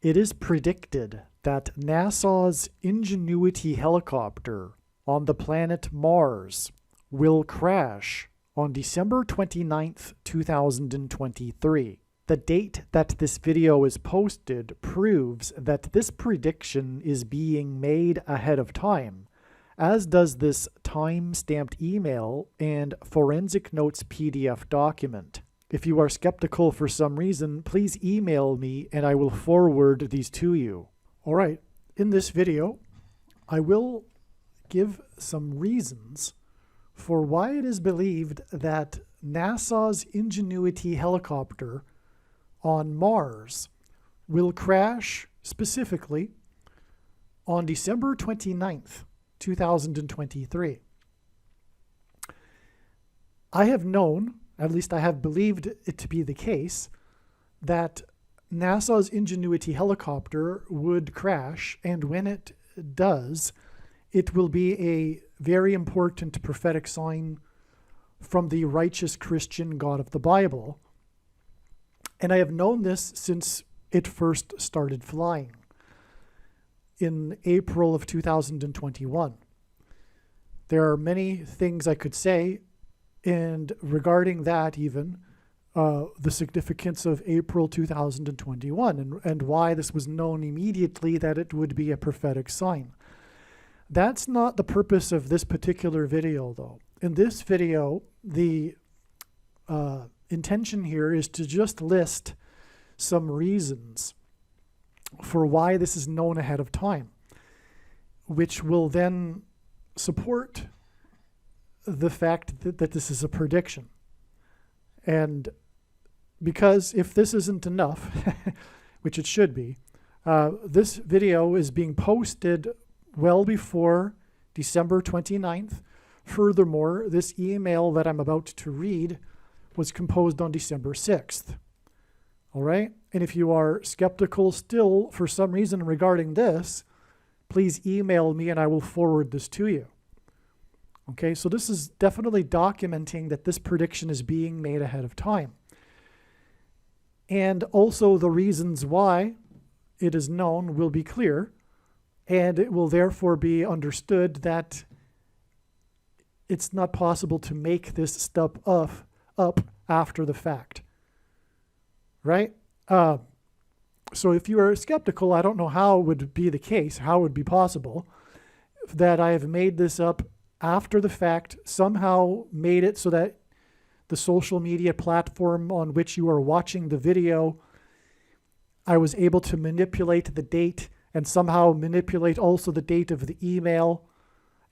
It is predicted that NASA's Ingenuity helicopter on the planet Mars will crash on December 29th, 2023. The date that this video is posted proves that this prediction is being made ahead of time, as does this time-stamped email and forensic notes PDF document. If you are skeptical for some reason, please email me and I will forward these to you. All right, in this video, I will give some reasons for why it is believed that NASA's Ingenuity helicopter on Mars will crash specifically on December 29th, 2023. I have known, at least I have believed it to be the case, that NASA's Ingenuity helicopter would crash, and when it does, it will be a very important prophetic sign from the righteous Christian God of the Bible. And I have known this since it first started flying in April of 2021. There are many things I could say, and regarding that even, the significance of April 2021 and why this was known immediately that it would be a prophetic sign. That's not the purpose of this particular video, though. In this video, the intention here is to just list some reasons for why this is known ahead of time, which will then support the fact that this is a prediction. And because if this isn't enough, which it should be, this video is being posted well before December 29th. Furthermore, this email that I'm about to read was composed on December 6th. All right? And if you are skeptical still for some reason regarding this, please email me and I will forward this to you. Okay, so this is definitely documenting that this prediction is being made ahead of time. And also the reasons why it is known will be clear, and it will therefore be understood that it's not possible to make this step up after the fact. Right? So if you are skeptical, I don't know how it would be the case, how it would be possible that I have made this up after the fact, somehow made it so that the social media platform on which you are watching the video, I was able to manipulate the date and somehow manipulate also the date of the email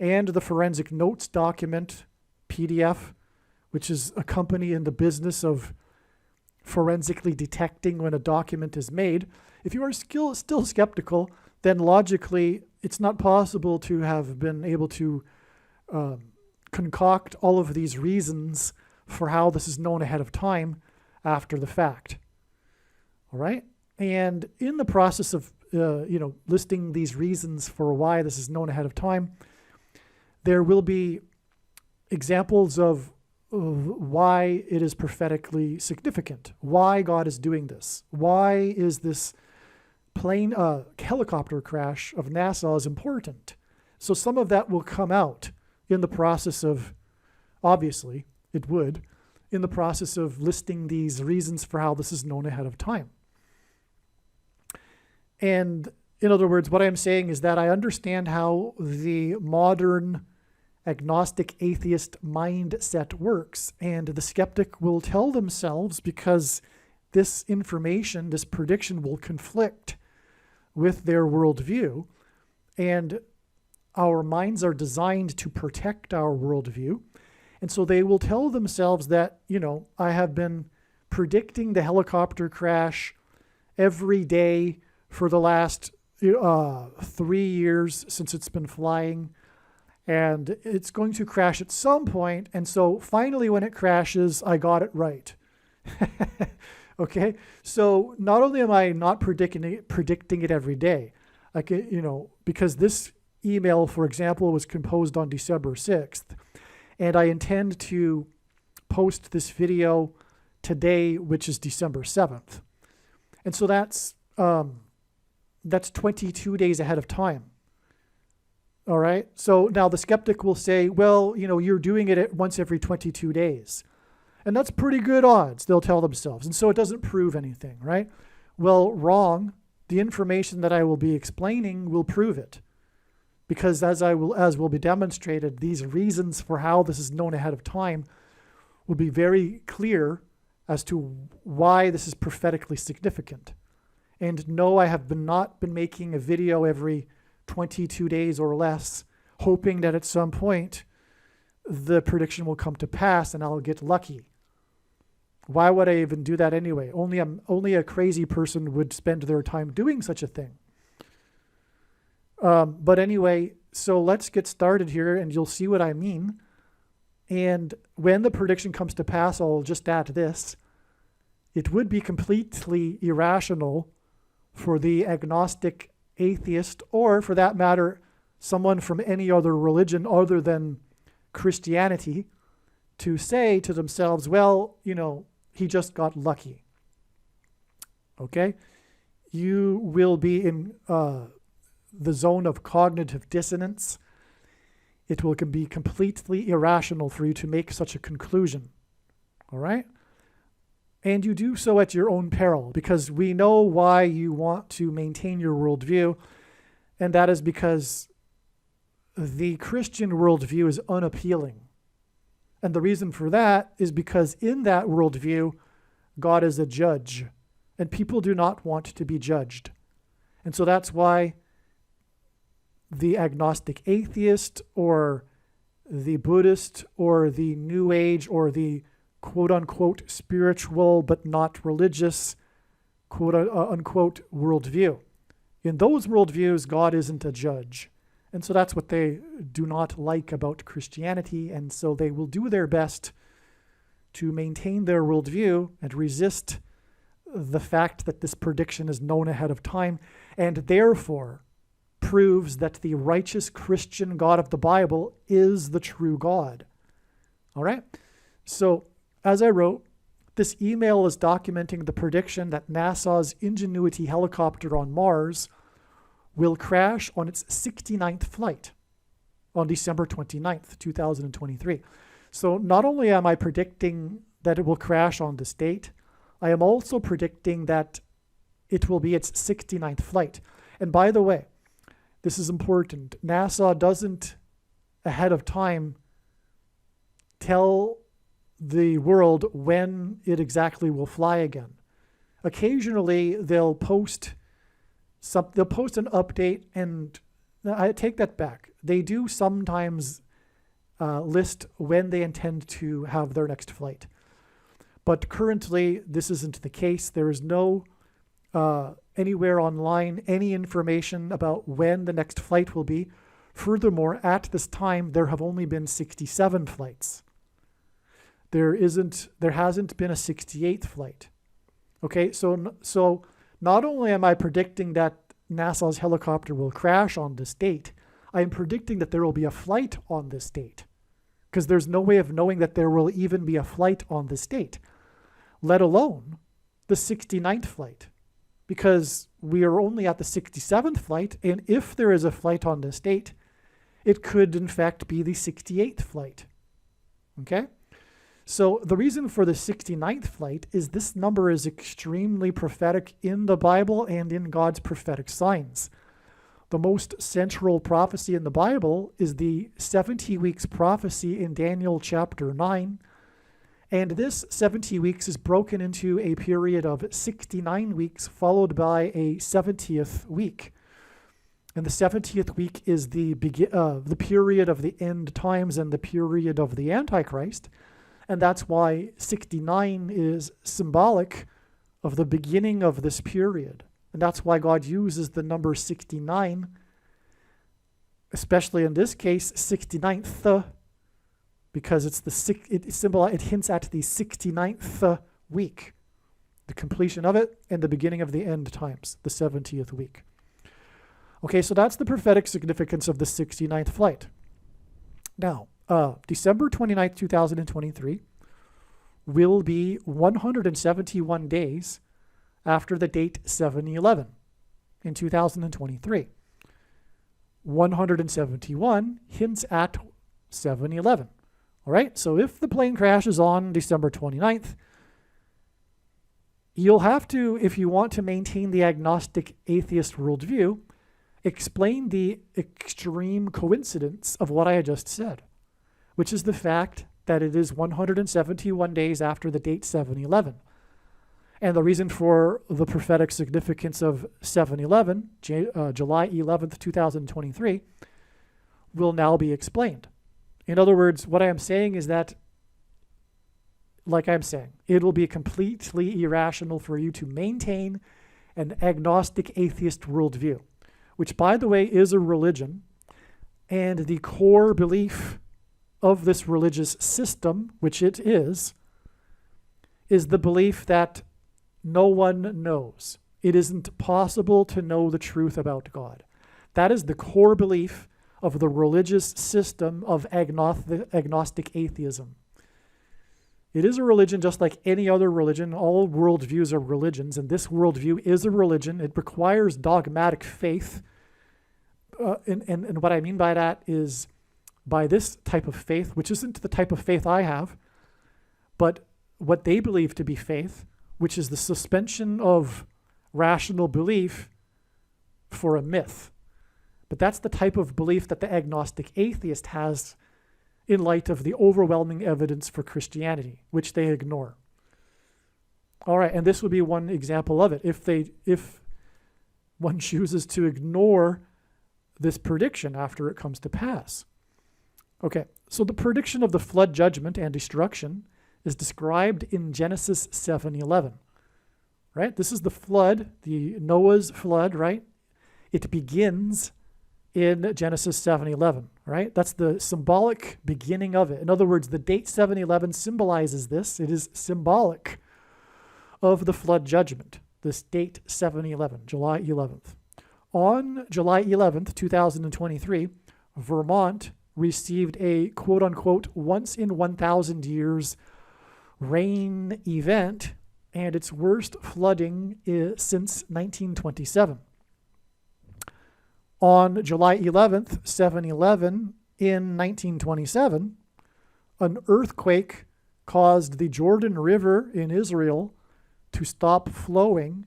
and the forensic notes document, PDF, which is a company in the business of forensically detecting when a document is made. If you are still skeptical, then logically it's not possible to have been able to concoct all of these reasons for how this is known ahead of time after the fact. All right? And in the process of listing these reasons for why this is known ahead of time, there will be examples of why it is prophetically significant, why God is doing this, why is this plane helicopter crash of NASA is important. So some of that will come out in the process of, obviously it would, in the process of listing these reasons for how this is known ahead of time. And in other words, what I'm saying is that I understand how the modern agnostic atheist mindset works, and the skeptic will tell themselves, because this information, this prediction will conflict with their worldview, and our minds are designed to protect our worldview. And so they will tell themselves that, I have been predicting the helicopter crash every day for the last 3 years since it's been flying, and it's going to crash at some point. And so finally, when it crashes, I got it right. Okay. So not only am I not predicting it every day, because this email, for example, was composed on December 6th, and I intend to post this video today, which is December 7th. And so that's that's 22 days ahead of time. All right. So now the skeptic will say, well, you're doing it at once every 22 days. And that's pretty good odds, they'll tell themselves. And so it doesn't prove anything, right? Well, wrong. The information that I will be explaining will prove it. Because as will be demonstrated, these reasons for how this is known ahead of time will be very clear as to why this is prophetically significant. And no, I have not been making a video every 22 days or less, hoping that at some point the prediction will come to pass and I'll get lucky. Why would I even do that anyway? Only a crazy person would spend their time doing such a thing. But anyway, so let's get started here and you'll see what I mean. And when the prediction comes to pass, I'll just add this. It would be completely irrational for the agnostic atheist, or for that matter, someone from any other religion other than Christianity, to say to themselves, well, he just got lucky. Okay? You will be in the zone of cognitive dissonance. It will be completely irrational for you to make such a conclusion. All right? And you do so at your own peril, because we know why you want to maintain your worldview, and that is because the Christian worldview is unappealing. And the reason for that is because in that worldview, God is a judge, and people do not want to be judged. And so that's why the agnostic atheist or the Buddhist or the New Age or the quote-unquote spiritual but not religious quote-unquote worldview. In those worldviews, God isn't a judge. And so that's what they do not like about Christianity, and so they will do their best to maintain their worldview and resist the fact that this prediction is known ahead of time, and therefore proves that the righteous Christian God of the Bible is the true God. All right? So, as I wrote, this email is documenting the prediction that NASA's Ingenuity helicopter on Mars will crash on its 69th flight on December 29th, 2023. So not only am I predicting that it will crash on this date, I am also predicting that it will be its 69th flight. And by the way, this is important. NASA doesn't ahead of time tell the world when it exactly will fly again. Occasionally they'll post an update, and I take that back. They do sometimes list when they intend to have their next flight. But currently this isn't the case. There is no anywhere online any information about when the next flight will be. Furthermore, at this time there have only been 67 flights. There hasn't been a 68th flight. Okay, so not only am I predicting that NASA's helicopter will crash on this date, I am predicting that there will be a flight on this date, because there's no way of knowing that there will even be a flight on this date, let alone the 69th flight, because we are only at the 67th flight, and if there is a flight on this date, it could in fact be the 68th flight. Okay? So the reason for the 69th flight is this number is extremely prophetic in the Bible and in God's prophetic signs. The most central prophecy in the Bible is the 70 weeks prophecy in Daniel chapter 9. And this 70 weeks is broken into a period of 69 weeks followed by a 70th week. And the 70th week is the period of the end times and the period of the Antichrist. And that's why 69 is symbolic of the beginning of this period. And that's why God uses the number 69, especially in this case, 69th, because it hints at the 69th week, the completion of it, and the beginning of the end times, the 70th week. Okay, so that's the prophetic significance of the 69th flight. Now, December 29th, 2023 will be 171 days after the date 7/11. in 2023. 171 hints at 7/11. All right, so if the plane crashes on December 29th, you'll have to, if you want to maintain the agnostic atheist worldview, explain the extreme coincidence of what I had just said, which is the fact that it is 171 days after the date 7/11. And the reason for the prophetic significance of 7/11, July 11th, 2023, will now be explained. In other words, what I am saying is that, like I'm saying, it will be completely irrational for you to maintain an agnostic atheist worldview, which, by the way, is a religion. And the core belief of this religious system, which it is the belief that no one knows. It isn't possible to know the truth about God. That is the core belief of the religious system of agnostic atheism. It is a religion just like any other religion. All worldviews are religions, and this worldview is a religion. It requires dogmatic faith. And what I mean by that is, by this type of faith, which isn't the type of faith I have, but what they believe to be faith, which is the suspension of rational belief for a myth. But that's the type of belief that the agnostic atheist has in light of the overwhelming evidence for Christianity, which they ignore. All right, and this would be one example of it. If one chooses to ignore this prediction after it comes to pass. Okay, so the prediction of the flood judgment and destruction is described in Genesis 7:11, right? This is the flood, the Noah's flood, right? It begins in Genesis 7:11, right? That's the symbolic beginning of it. In other words, the date 7/11 symbolizes this. It is symbolic of the flood judgment, this date 7/11, July 11th. On July 11th, 2023, Vermont received a quote-unquote once in 1,000 years rain event and its worst flooding since 1927. On July 11th, 7/11, in 1927, an earthquake caused the Jordan River in Israel to stop flowing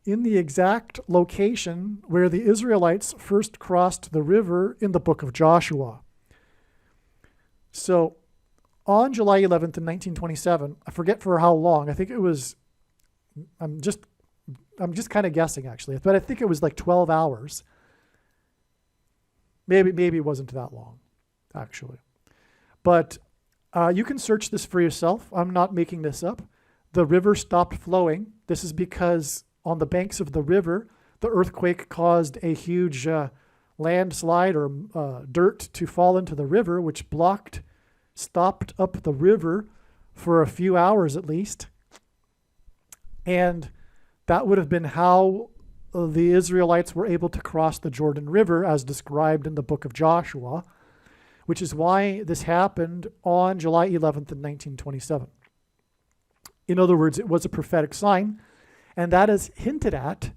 in the exact location where the Israelites first crossed the river in the book of Joshua. So on July 11th in 1927, I forget for how long, I think it was, I'm just kind of guessing actually, but I think it was like 12 hours. Maybe it wasn't that long, actually. But you can search this for yourself. I'm not making this up. The river stopped flowing. This is because on the banks of the river, the earthquake caused a huge landslide or dirt to fall into the river, which stopped up the river for a few hours at least. And that would have been how the Israelites were able to cross the Jordan River as described in the book of Joshua, which is why this happened on July 11th in 1927. In other words, it was a prophetic sign, and that is hinted at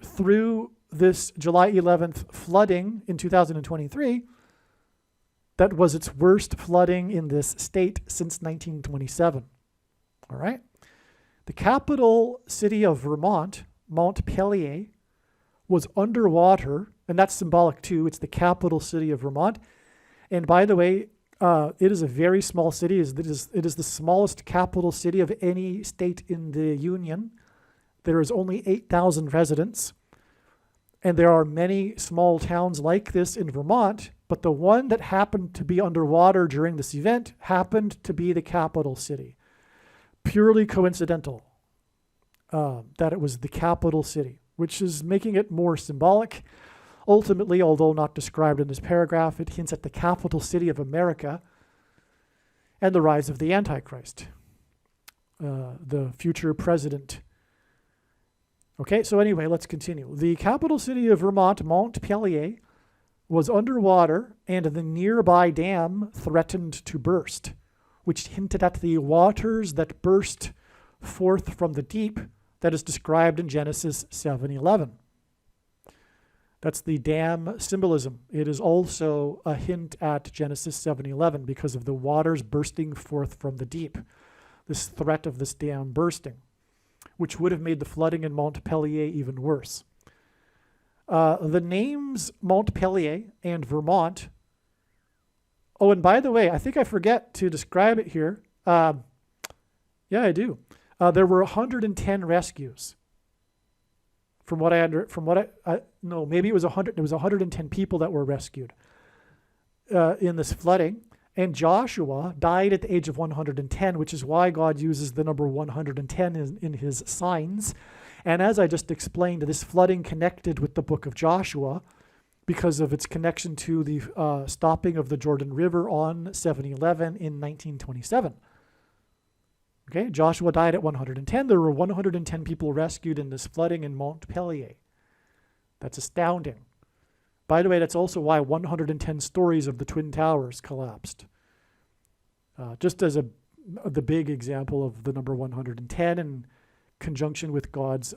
through this July 11th flooding in 2023. That was its worst flooding in this state since 1927. All right? The capital city of Vermont, Montpelier, was underwater, and that's symbolic too. It's the capital city of Vermont. And by the way, it is a very small city. It is the smallest capital city of any state in the Union. There is only 8,000 residents. And there are many small towns like this in Vermont, but the one that happened to be underwater during this event happened to be the capital city. Purely coincidental that it was the capital city, which is making it more symbolic. Ultimately, although not described in this paragraph, it hints at the capital city of America and the rise of the Antichrist, the future president. Okay, so anyway, let's continue. The capital city of Vermont, Montpelier, was underwater and the nearby dam threatened to burst, which hinted at the waters that burst forth from the deep that is described in Genesis 7:11. That's the dam symbolism. It is also a hint at Genesis 7:11 because of the waters bursting forth from the deep. This threat of this dam bursting, which would have made the flooding in Montpelier even worse. The names Montpelier and Vermont. Oh, and by the way, I think I forget to describe it here. Yeah, I do. There were 110 rescues. No, maybe it was 100. It was 110 people that were rescued in this flooding. And Joshua died at the age of 110, which is why God uses the number 110 in his signs. And as I just explained, this flooding connected with the book of Joshua because of its connection to the stopping of the Jordan River on 7/11 in 1927. Okay, Joshua died at 110. There were 110 people rescued in this flooding in Montpelier. That's astounding. By the way, that's also why 110 stories of the Twin Towers collapsed. Just as the big example of the number 110 in conjunction with God's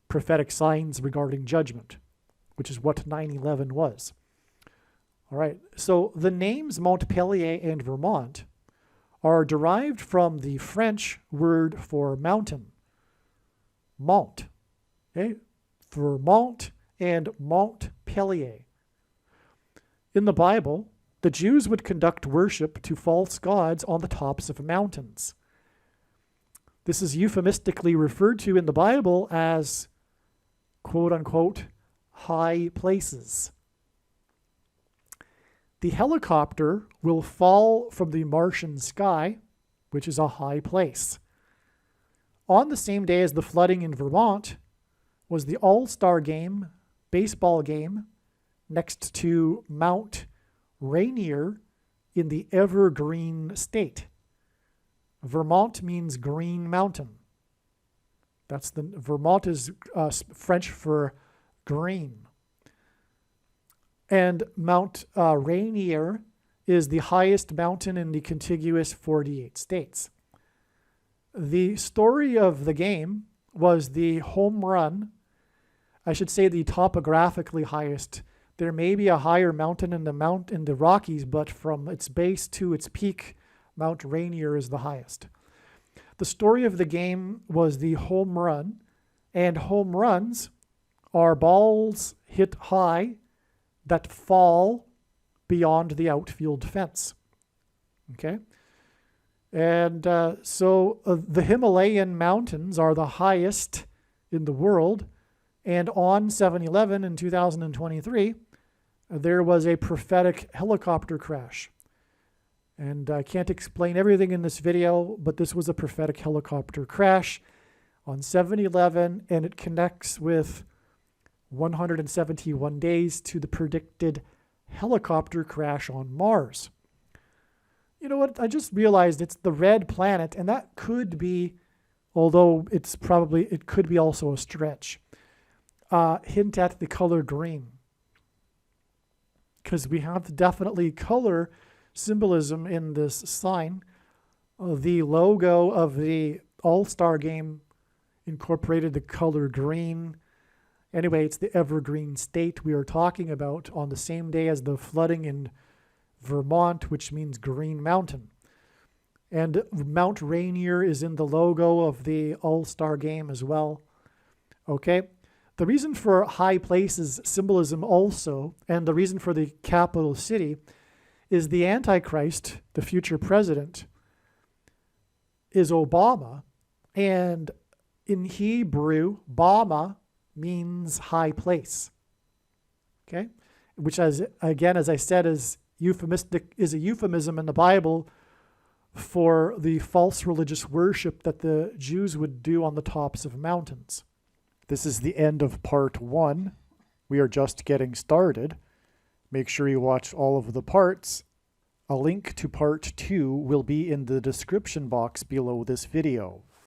prophetic signs regarding judgment, which is what 9/11 was. All right, so the names Montpelier and Vermont are derived from the French word for mountain, Mont. Okay? Vermont and Montpelier. In the Bible, the Jews would conduct worship to false gods on the tops of mountains. This is euphemistically referred to in the Bible as, quote unquote, high places. The helicopter will fall from the Martian sky, which is a high place. On the same day as the flooding in Vermont was the All-Star Game, baseball game, next to Mount Rainier in the Evergreen State. Vermont means green mountain. Vermont is French for green. And Mount Rainier is the highest mountain in the contiguous 48 states. The story of the game was the home run, I should say the topographically highest. There may be a higher mountain in the Rockies, but from its base to its peak, Mount Rainier is the highest. The story of the game was the home run, and home runs are balls hit high that fall beyond the outfield fence. Okay? And so the Himalayan mountains are the highest in the world. And on 7/11 in 2023, there was a prophetic helicopter crash. And I can't explain everything in this video, but this was a prophetic helicopter crash on 7/11, and it connects with 171 days to the predicted helicopter crash on Mars. You know what? I just realized it's the red planet, and that could be, although it could be also a stretch, hint at the color green. Because we have definitely color symbolism in this sign. The logo of the All-Star Game incorporated the color green. Anyway, it's the Evergreen State we are talking about on the same day as the flooding in Vermont, which means Green Mountain. And Mount Rainier is in the logo of the All-Star Game as well. Okay? The reason for high places symbolism also, and the reason for the capital city, is the Antichrist, the future president, is Obama. And in Hebrew, Bama means high place. Okay? Which, as I said, is a euphemism in the Bible for the false religious worship that the Jews would do on the tops of mountains. This is the end of part 1. We are just getting started. Make sure you watch all of the parts. A link to part 2 will be in the description box below this video.